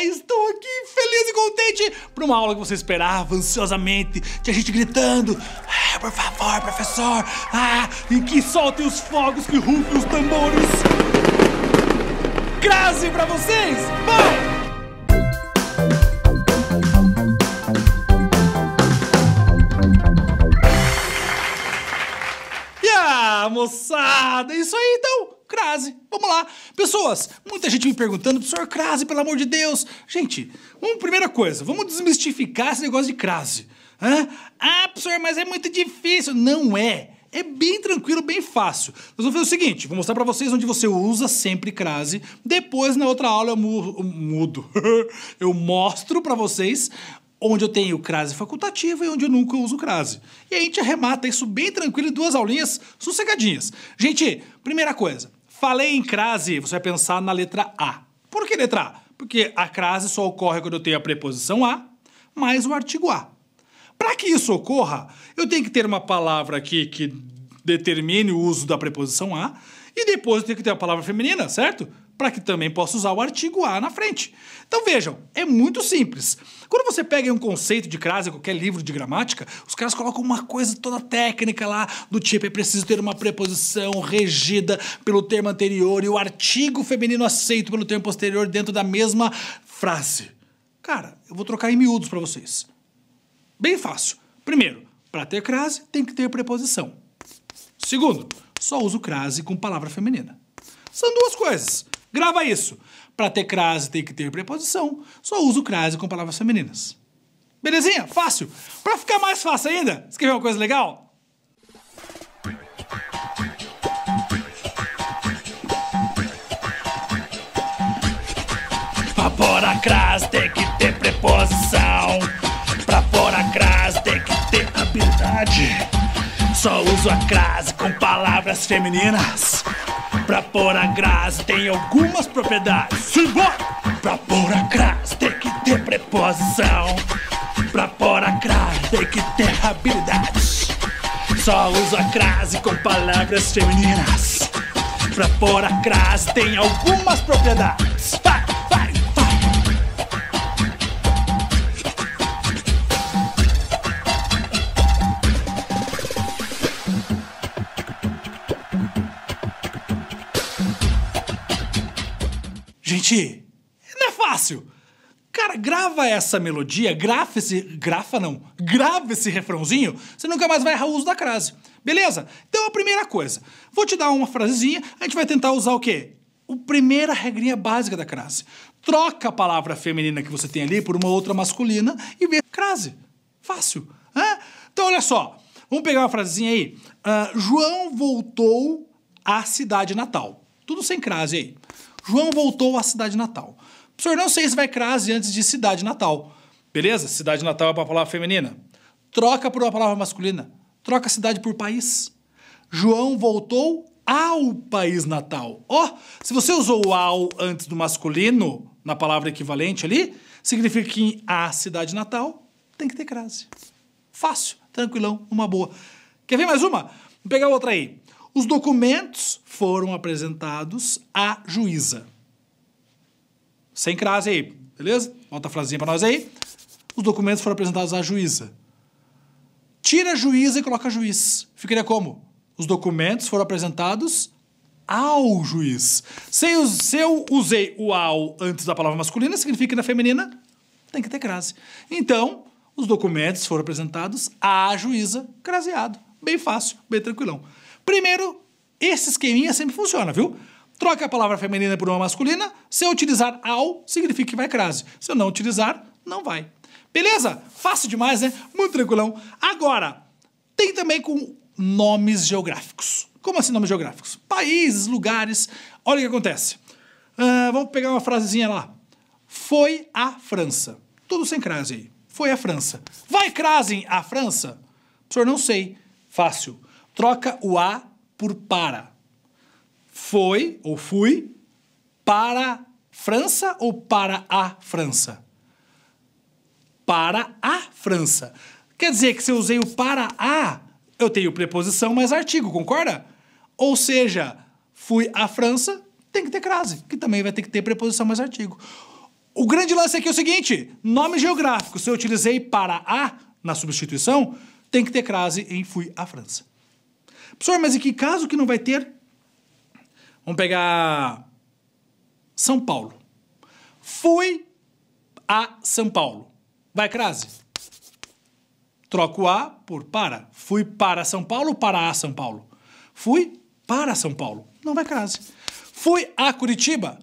Estou aqui feliz e contente para uma aula que você esperava ansiosamente. Tinha gente gritando: por favor, professor, e que soltem os fogos, que rufem os tambores. Crase para vocês, vai! Moçada, isso aí então, crase, vamos lá. Pessoas, muita gente me perguntando: professor, crase, pelo amor de Deus. Gente, primeira coisa, vamos desmistificar esse negócio de crase. Professor, mas é muito difícil. Não é. É bem tranquilo, bem fácil. Nós vamos fazer o seguinte: vou mostrar pra vocês onde você usa sempre crase. Depois, na outra aula, eu mudo. Eu mostro pra vocês onde eu tenho crase facultativa e onde eu nunca uso crase. E a gente arremata isso bem tranquilo em 2 aulinhas sossegadinhas. Gente, primeira coisa, falei em crase, você vai pensar na letra A. Por que letra A? Porque a crase só ocorre quando eu tenho a preposição a mais o artigo a. Para que isso ocorra, eu tenho que ter uma palavra aqui que determine o uso da preposição a e depois eu tenho que ter a palavra feminina, certo? Para que também possa usar o artigo a na frente. Então vejam, é muito simples. Quando você pega um conceito de crase, qualquer livro de gramática, os caras colocam uma coisa toda técnica lá, do tipo: é preciso ter uma preposição regida pelo termo anterior e o artigo feminino aceito pelo termo posterior dentro da mesma frase. Cara, eu vou trocar em miúdos para vocês. Bem fácil. Primeiro, para ter crase, tem que ter preposição. Segundo, só uso crase com palavra feminina. São 2 coisas. Grava isso. Para ter crase tem que ter preposição. Só uso crase com palavras femininas. Belezinha? Fácil. Para ficar mais fácil ainda, escrever uma coisa legal? Pra pôr a crase tem que ter preposição. Pra pôr a crase tem que ter habilidade. Só uso a crase com palavras femininas. Pra pôr a crase tem algumas propriedades. Simbora! Pra pôr a crase tem que ter preposição. Pra pôr a crase tem que ter habilidades. Só uso a crase com palavras femininas. Pra pôr a crase tem algumas propriedades. Vai, vai, vai! Gente, não é fácil. Cara, grava essa melodia, grava esse refrãozinho, você nunca mais vai errar o uso da crase. Beleza? Então a primeira coisa, vou te dar uma frasezinha, a gente vai tentar usar o quê? A primeira regrinha básica da crase. Troca a palavra feminina que você tem ali por uma outra masculina e vê crase. Fácil. Então olha só, vamos pegar uma frasezinha aí. João voltou à cidade natal. Tudo sem crase aí. João voltou à cidade natal. Professor, não sei se vai crase antes de cidade natal. Beleza? Cidade natal é para a palavra feminina. Troca por uma palavra masculina. Troca a cidade por país. João voltou ao país natal. Se você usou o ao antes do masculino, na palavra equivalente ali, significa que a cidade natal tem que ter crase. Fácil, tranquilão, uma boa. Quer ver mais uma? Vou pegar outra aí. Os documentos foram apresentados à juíza. Sem crase aí, beleza? Volta a frasezinha pra nós aí. Os documentos foram apresentados à juíza. Tira a juíza e coloca juiz. Ficaria como? Os documentos foram apresentados ao juiz. Se eu usei o ao antes da palavra masculina, significa que na feminina tem que ter crase. Então, os documentos foram apresentados à juíza, craseado. Bem fácil, bem tranquilão. Primeiro, esse esqueminha sempre funciona, viu? Troca a palavra feminina por uma masculina. Se eu utilizar ao, significa que vai crase. Se eu não utilizar, não vai. Beleza? Fácil demais, né? Muito tranquilão. Agora, tem também com nomes geográficos. Como assim nomes geográficos? Países, lugares. Olha o que acontece. Vamos pegar uma frasezinha lá. Foi a França. Tudo sem crase aí. Foi a França. Vai crase a França? Professor, não sei. Fácil. Troca o a por para. Foi ou fui para França ou para a França? Para a França. Quer dizer que se eu usei o para a, eu tenho preposição mais artigo, concorda? Ou seja, fui à França, tem que ter crase, que também vai ter que ter preposição mais artigo. O grande lance aqui é o seguinte, nome geográfico, se eu utilizei para a na substituição, tem que ter crase em fui à França. Professor, mas em que caso que não vai ter? Vamos pegar São Paulo. Fui a São Paulo. Vai crase? Troco a por para. Fui para São Paulo, para a São Paulo. Fui para São Paulo. Não vai crase. Fui a Curitiba.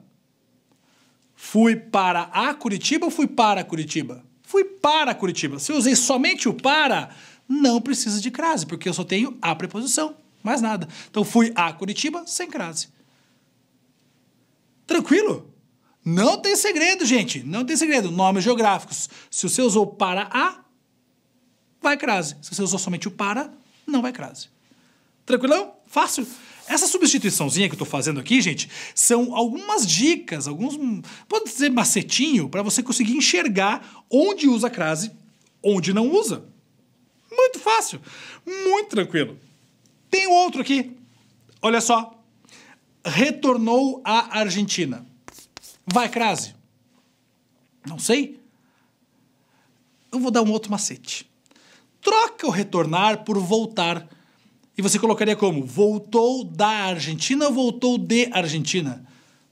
Fui para a Curitiba ou fui para Curitiba? Fui para Curitiba. Se eu usei somente o para, não precisa de crase, porque eu só tenho a preposição, mais nada. Então, fui a Curitiba sem crase. Tranquilo? Não tem segredo, gente. Não tem segredo. Nomes geográficos. Se você usou para a, vai crase. Se você usou somente o para, não vai crase. Tranquilão? Fácil. Essa substituiçãozinha que eu estou fazendo aqui, gente, são algumas dicas, pode dizer macetinho, para você conseguir enxergar onde usa crase, onde não usa. Muito fácil. Muito tranquilo. Tem outro aqui. Olha só. Retornou à Argentina. Vai crase? Não sei. Eu vou dar um outro macete. Troca o retornar por voltar. E você colocaria como? Voltou da Argentina ou voltou de Argentina?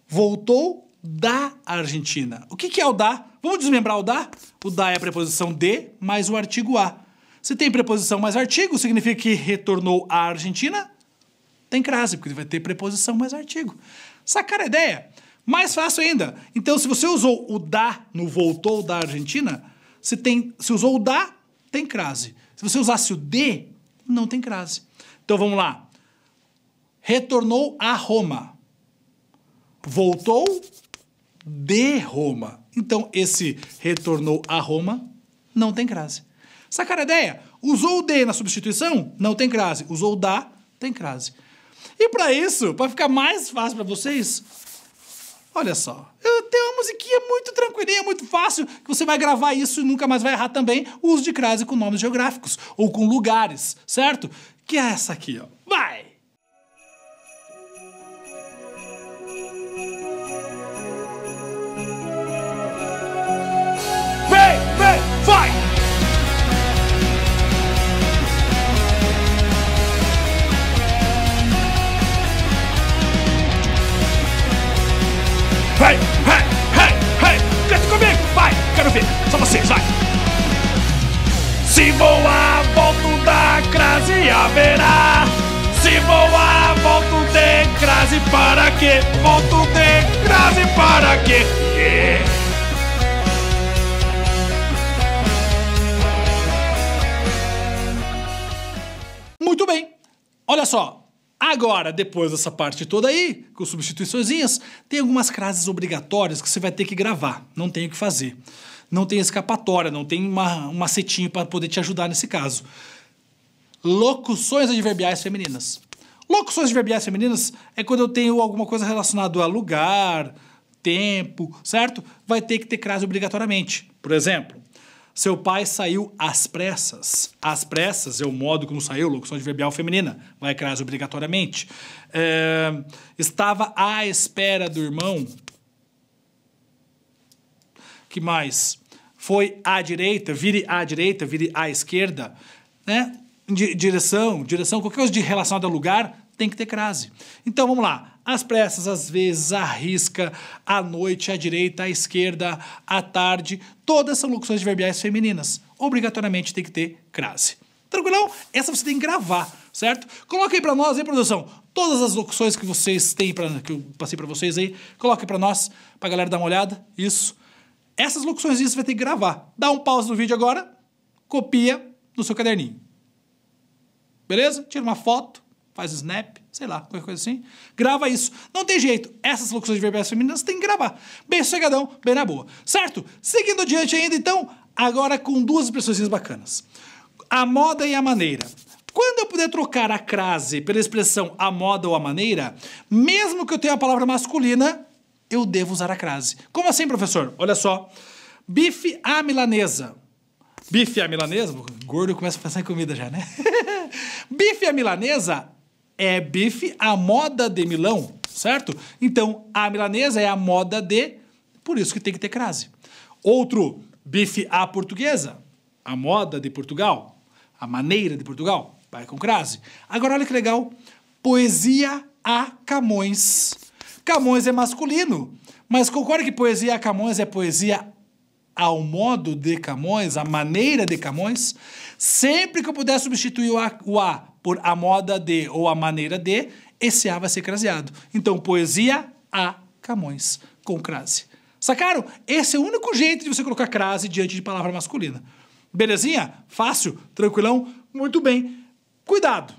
Voltou da Argentina. O que é o da? Vamos desmembrar o da? O da é a preposição de mais o artigo a. Se tem preposição mais artigo, significa que retornou à Argentina? Tem crase, porque vai ter preposição mais artigo. Sacaram a ideia? Mais fácil ainda. Então, se você usou o da no voltou da Argentina, se usou o da, tem crase. Se você usasse o de, não tem crase. Então, vamos lá. Retornou a Roma. Voltou de Roma. Então, esse retornou a Roma não tem crase. Sacaram a ideia? Usou o de na substituição? Não tem crase. Usou o da, tem crase. E para isso, para ficar mais fácil para vocês, olha só, eu tenho uma musiquinha muito tranquilinha, muito fácil, que você vai gravar isso e nunca mais vai errar também, o uso de crase com nomes geográficos, ou com lugares, certo? Que é essa aqui, ó. Vai! Vem, vem, vai! Hey, hey, hey, hey! Canta comigo! Vai! Quero ver! Só vocês, vai! Se voar, volto da crase haverá. Se voar, volto de crase para quê? Volto de crase para quê? Yeah. Muito bem! Olha só! Agora, depois dessa parte toda aí, com substituiçõezinhas, tem algumas crases obrigatórias que você vai ter que gravar. Não tem o que fazer. Não tem escapatória, não tem um macetinho para poder te ajudar nesse caso. Locuções adverbiais femininas. Locuções adverbiais femininas é quando eu tenho alguma coisa relacionada a lugar, tempo, certo? Vai ter que ter crase obrigatoriamente. Por exemplo, seu pai saiu às pressas. Às pressas é o modo como saiu, locução adverbial feminina. Vai crase obrigatoriamente. Estava à espera do irmão. Que mais? Foi à direita, vire à esquerda. Né? Direção, qualquer coisa relacionada a lugar tem que ter crase. Então, vamos lá. Às pressas, às vezes, à risca, à noite, à direita, à esquerda, à tarde. Todas são locuções adverbiais femininas. Obrigatoriamente tem que ter crase. Tranquilão? Essa você tem que gravar, certo? Coloque aí pra nós, aí, produção, todas as locuções que vocês têm, que eu passei pra vocês aí. Coloque pra nós, pra galera dar uma olhada. Isso. Essas locuções você vai ter que gravar. Dá um pause no vídeo agora, copia no seu caderninho. Beleza? Tira uma foto, faz snap, sei lá, qualquer coisa assim. Grava isso. Não tem jeito. Essas locuções adverbiais femininas tem que gravar. Bem sossegadão, bem na boa. Certo? Seguindo adiante ainda, então, agora com duas expressões bacanas. A moda e a maneira. Quando eu puder trocar a crase pela expressão a moda ou a maneira, mesmo que eu tenha a palavra masculina, eu devo usar a crase. Como assim, professor? Olha só. Bife à milanesa. Bife à milanesa? Gordo começa a pensar em comida já, né? Bife à milanesa é bife à moda de Milão, certo? Então, a milanesa é a moda de por isso que tem que ter crase. Outro, bife à portuguesa, a moda de Portugal, a maneira de Portugal, vai com crase. Agora olha que legal, poesia a Camões. Camões é masculino, mas concorda que poesia a Camões é poesia ao modo de Camões, a maneira de Camões? Sempre que eu puder substituir o a por a moda de ou a maneira de, esse a vai ser craseado. Então, poesia a Camões, com crase. Sacaram? Esse é o único jeito de você colocar crase diante de palavra masculina. Belezinha? Fácil? Tranquilão? Muito bem. Cuidado.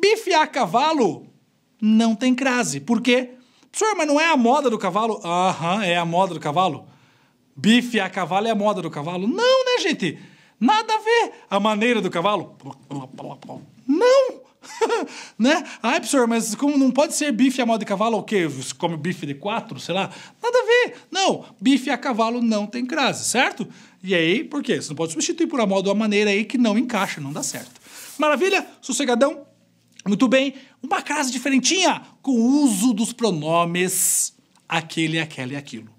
Bife a cavalo não tem crase. Por quê? Professor, mas não é a moda do cavalo? Aham, é a moda do cavalo. Bife a cavalo é a moda do cavalo? Não, né, gente? Nada a ver. A maneira do cavalo? Não! Né? Ai, professor, mas como não pode ser bife a moda de cavalo ou o quê? Você come bife de 4, sei lá? Nada a ver. Não, bife a cavalo não tem crase, certo? E aí, por quê? Você não pode substituir por a moda ou a maneira aí que não encaixa, não dá certo. Maravilha? Sossegadão? Muito bem. Uma crase diferentinha com o uso dos pronomes aquele, aquela e aquilo.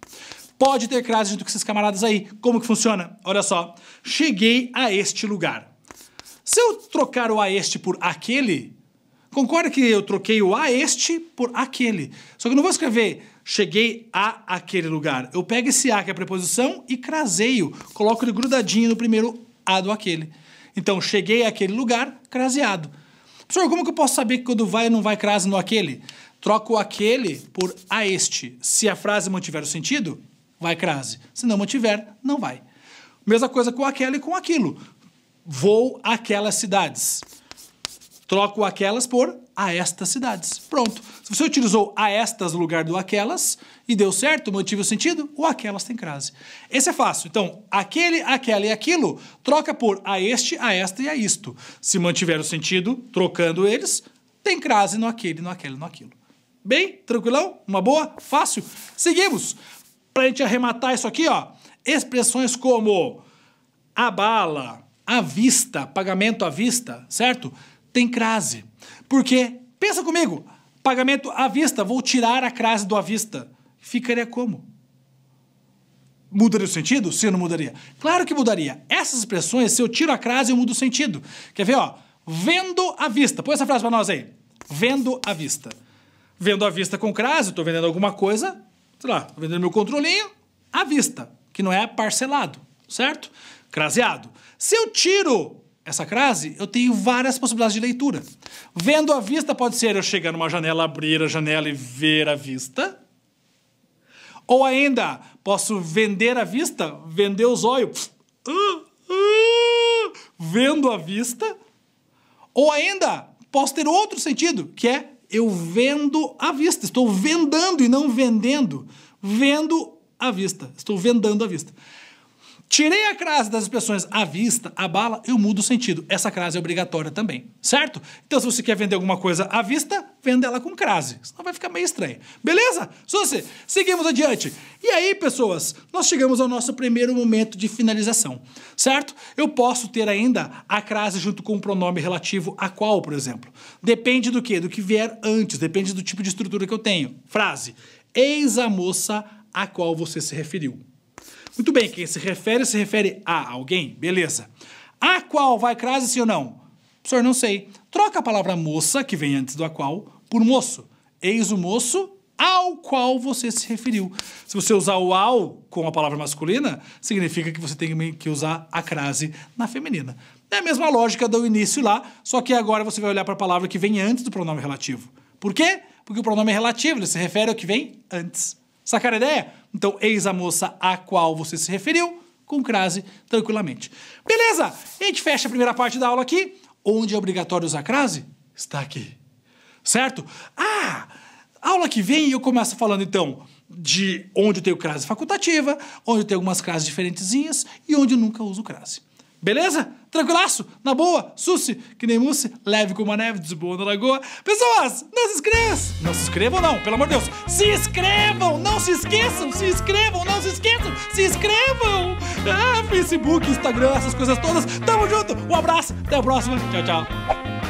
Pode ter crase junto com esses camaradas aí. Como que funciona? Olha só. Cheguei a este lugar. Se eu trocar o a este por aquele, concorda que eu troquei o a este por aquele. Só que eu não vou escrever cheguei a aquele lugar. Eu pego esse a, que é a preposição, e craseio. Coloco ele grudadinho no primeiro a do aquele. Então, cheguei àquele lugar, craseado. Professor, como que eu posso saber que quando vai ou não vai crase no aquele? Troco o aquele por a este. Se a frase mantiver o sentido, vai crase. Se não mantiver, não vai. Mesma coisa com aquela e com aquilo. Vou àquelas cidades. Troco aquelas por a estas cidades. Pronto. Se você utilizou a estas no lugar do aquelas e deu certo, mantive o sentido, o aquelas tem crase. Esse é fácil. Então, aquele, aquela e aquilo, troca por a este, a esta e a isto. Se mantiver o sentido, trocando eles, tem crase no aquele, no aquela e no aquilo. Bem? Tranquilão? Uma boa? Fácil? Seguimos. Pra gente arrematar isso aqui, ó, expressões como a bala, à vista, pagamento à vista, certo? Tem crase. Porque, pensa comigo, pagamento à vista, vou tirar a crase do à vista. Ficaria como? Mudaria o sentido? Sim ou não mudaria? Claro que mudaria. Essas expressões, se eu tiro a crase, eu mudo o sentido. Quer ver, ó? Vendo à vista. Põe essa frase pra nós aí. Vendo à vista. Vendo à vista com crase, eu tô vendendo alguma coisa, sei lá, tô vendendo meu controlinho à vista, que não é parcelado, certo? Craseado. Se eu tiro essa crase, eu tenho várias possibilidades de leitura. Vendo à vista pode ser eu chegar numa janela, abrir a janela e ver a vista. Ou ainda, posso vender à vista, vender os olhos, vendo à vista. Ou ainda, posso ter outro sentido, que é eu vendo à vista. Estou vendando e não vendendo. Vendo à vista. Estou vendando à vista. Tirei a crase das expressões à vista, à bala, eu mudo o sentido. Essa crase é obrigatória também, certo? Então, se você quer vender alguma coisa à vista, venda ela com crase. Senão vai ficar meio estranho. Beleza? Suzy, seguimos adiante. E aí, pessoas, nós chegamos ao nosso primeiro momento de finalização, certo? Eu posso ter ainda a crase junto com o pronome relativo a qual, por exemplo. Depende do quê? Do que vier antes, depende do tipo de estrutura que eu tenho. Frase, eis a moça a qual você se referiu. Muito bem, quem se refere a alguém, beleza. A qual vai crase, sim ou não? Professor, não sei. Troca a palavra moça, que vem antes do a qual, por moço. Eis o moço ao qual você se referiu. Se você usar o ao com a palavra masculina, significa que você tem que usar a crase na feminina. É a mesma lógica do início lá, só que agora você vai olhar para a palavra que vem antes do pronome relativo. Por quê? Porque o pronome é relativo, ele se refere ao que vem antes. Sacaram a ideia? Então, eis a moça a qual você se referiu, com crase, tranquilamente. Beleza? E a gente fecha a primeira parte da aula aqui. Onde é obrigatório usar crase? Está aqui. Certo? Ah! Aula que vem eu começo falando, então, de onde eu tenho crase facultativa, onde eu tenho algumas crases diferentezinhas e onde eu nunca uso crase. Beleza? Tranquilaço? Na boa? Suci, que nem mousse, leve como a neve, desboa na lagoa. Pessoas, não se inscrevam! Não se inscrevam não, pelo amor de Deus. Se inscrevam! Não se esqueçam! Se inscrevam! Não se esqueçam! Se inscrevam! Ah, Facebook, Instagram, essas coisas todas. Tamo junto! Um abraço, até a próxima. Tchau, tchau.